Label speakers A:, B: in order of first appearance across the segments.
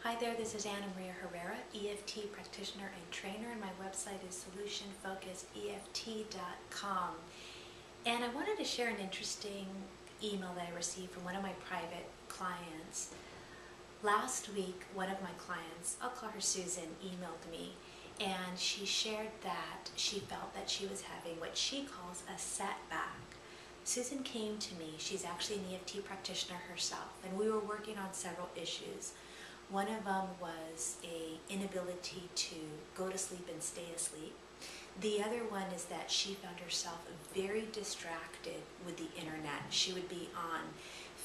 A: Hi there, this is Anna Maria Herrera, EFT practitioner and trainer, and my website is solutionfocusedeft.com. And I wanted to share an interesting email that I received from one of my private clients. Last week, one of my clients, I'll call her Susan, emailed me, and she shared that she felt that she was having what she calls a setback. Susan came to me. She's actually an EFT practitioner herself, and we were working on several issues. One of them was an inability to go to sleep and stay asleep. The other one is that she found herself very distracted with the internet. She would be on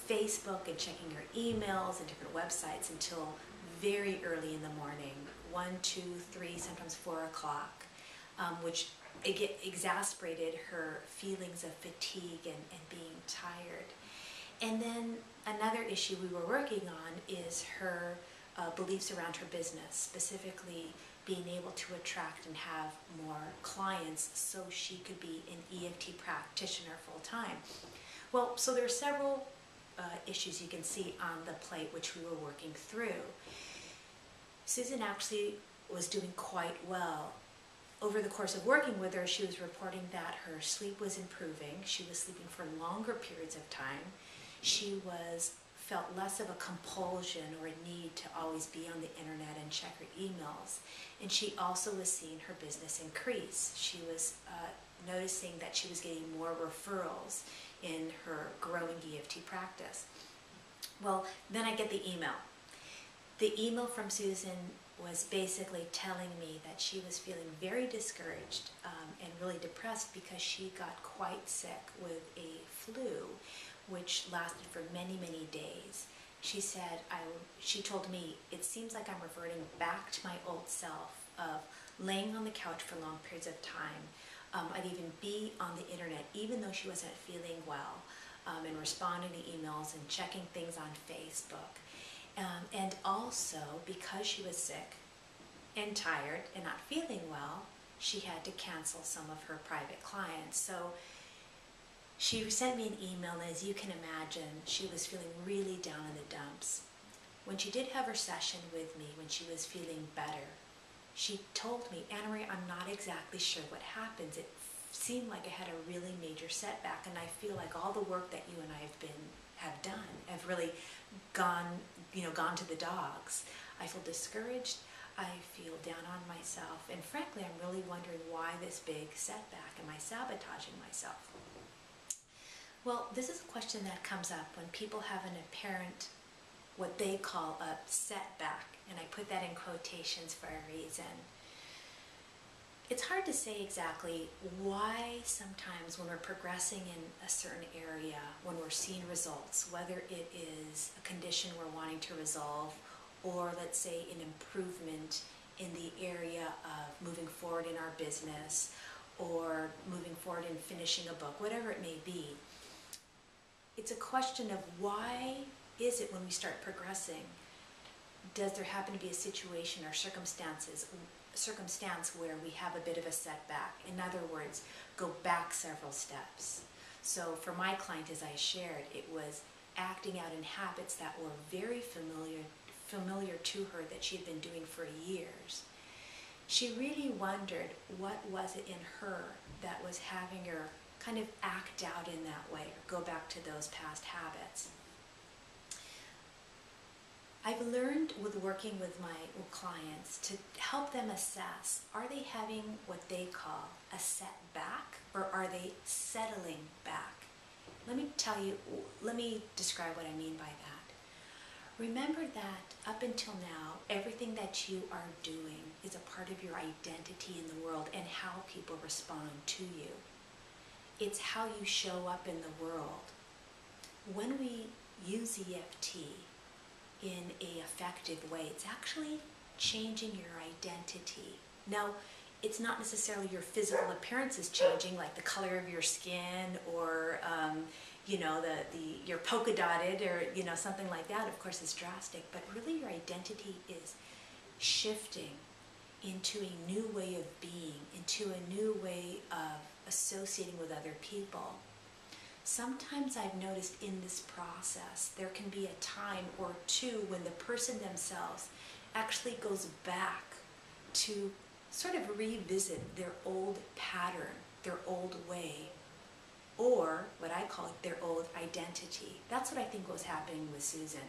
A: Facebook and checking her emails and different websites until very early in the morning, 1, 2, 3, sometimes 4 o'clock, which exasperated her feelings of fatigue and being tired. And then another issue we were working on is her beliefs around her business, specifically being able to attract and have more clients so she could be an EFT practitioner full time. Well, so there are several issues you can see on the plate which we were working through. Susan actually was doing quite well. Over the course of working with her, she was reporting that her sleep was improving. She was sleeping for longer periods of time. She felt less of a compulsion or a need to always be on the internet and check her emails. And she also was seeing her business increase. She was noticing that she was getting more referrals in her growing EFT practice. Well, then I get the email. The email from Susan was basically telling me that she was feeling very discouraged and really depressed because she got quite sick with a flu, which lasted for many, many days. She said, she told me, it seems like I'm reverting back to my old self of laying on the couch for long periods of time. I'd even be on the internet, even though she wasn't feeling well, and responding to emails and checking things on Facebook. And also, because she was sick and tired and not feeling well, she had to cancel some of her private clients. So she sent me an email, and as you can imagine, she was feeling really down in the dumps. When she did have her session with me, when she was feeling better, she told me, Anna Maria, I'm not exactly sure what happens. It seemed like I had a really major setback, and I feel like all the work that you and I have done have really gone to the dogs. I feel discouraged. I feel down on myself, and frankly, I'm really wondering why this big setback. Am I sabotaging myself? Well, this is a question that comes up when people have an apparent, what they call a setback, and I put that in quotations for a reason. It's hard to say exactly why sometimes when we're progressing in a certain area, when we're seeing results, whether it is a condition we're wanting to resolve, or let's say an improvement in the area of moving forward in our business, or moving forward in finishing a book, whatever it may be. It's a question of why is it when we start progressing, does there happen to be a situation or circumstance where we have a bit of a setback? In other words, go back several steps. So for my client, as I shared, it was acting out in habits that were very familiar to her that she had been doing for years. She really wondered what was it in her that was having her kind of act out in that way or go back to those past habits. I've learned with working with my clients to help them assess, are they having what they call a setback, or are they settling back? Let me describe what I mean by that. Remember that up until now, everything that you are doing is a part of your identity in the world and how people respond to you. It's how you show up in the world. When we use EFT in an effective way, it's actually changing your identity. Now, it's not necessarily your physical appearance is changing, like the color of your skin, or you're polka dotted, or something like that. Of course, it's drastic, but really your identity is shifting into a new way of being, into a new way of associating with other people. sometimes I've noticed in this process there can be a time or two when the person themselves actually goes back to sort of revisit their old pattern, their old way, or what I call their old identity. That's what I think was happening with Susan.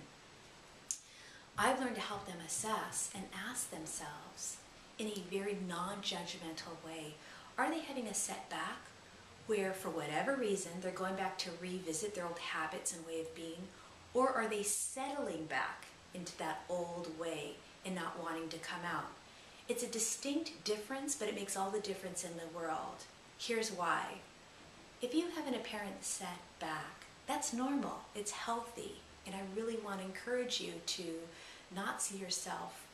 A: I've learned to help them assess and ask themselves in a very non-judgmental way, are they having a setback where for whatever reason they're going back to revisit their old habits and way of being, or are they settling back into that old way and not wanting to come out? It's a distinct difference, but it makes all the difference in the world. Here's why. If you have an apparent setback, that's normal, it's healthy, and I really want to encourage you to not see yourself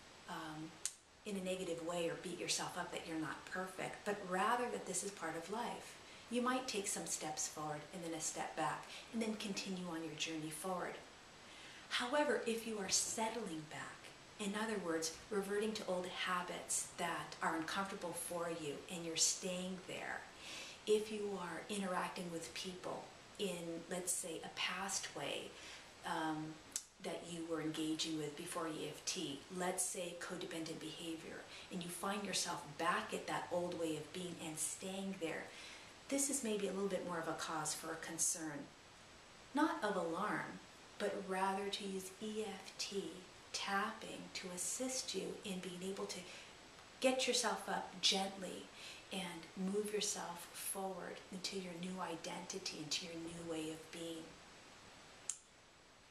A: in a negative way or beat yourself up that you're not perfect, but rather that this is part of life. You might take some steps forward and then a step back, and then continue on your journey forward. However, if you are settling back, in other words, reverting to old habits that are uncomfortable for you and you're staying there, if you are interacting with people in, let's say, a past way that you were engaging with before EFT, let's say codependent behavior, and you find yourself back at that old way of being and staying there, this is maybe a little bit more of a cause for a concern. Not of alarm, but rather to use EFT, tapping, to assist you in being able to get yourself up gently and move yourself forward into your new identity, into your new way of being.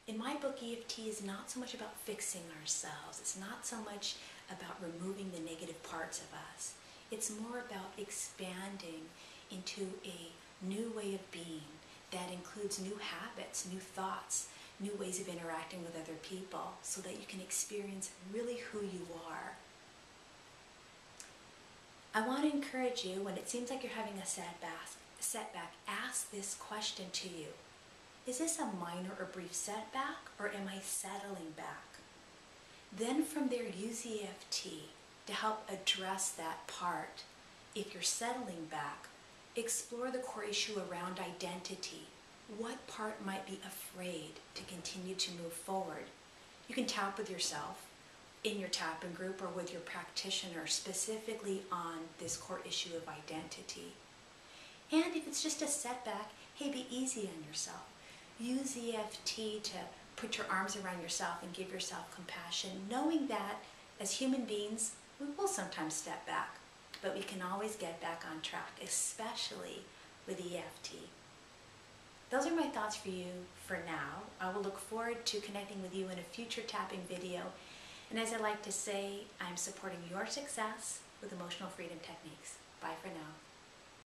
A: In my book, EFT is not so much about fixing ourselves. It's not so much about removing the negative parts of us. It's more about expanding into a new way of being that includes new habits, new thoughts, new ways of interacting with other people so that you can experience really who you are. I want to encourage you, when it seems like you're having a setback, ask this question to you. Is this a minor or brief setback, or am I settling back? Then from there, use EFT to help address that part. If you're settling back, explore the core issue around identity. What part might be afraid to continue to move forward? You can tap with yourself in your tapping group or with your practitioner specifically on this core issue of identity. And if it's just a setback, hey, be easy on yourself. Use EFT to put your arms around yourself and give yourself compassion, knowing that as human beings, we will sometimes step back, but we can always get back on track, especially with EFT. Those are my thoughts for you for now. I will look forward to connecting with you in a future tapping video. And as I like to say, I'm supporting your success with emotional freedom techniques. Bye for now.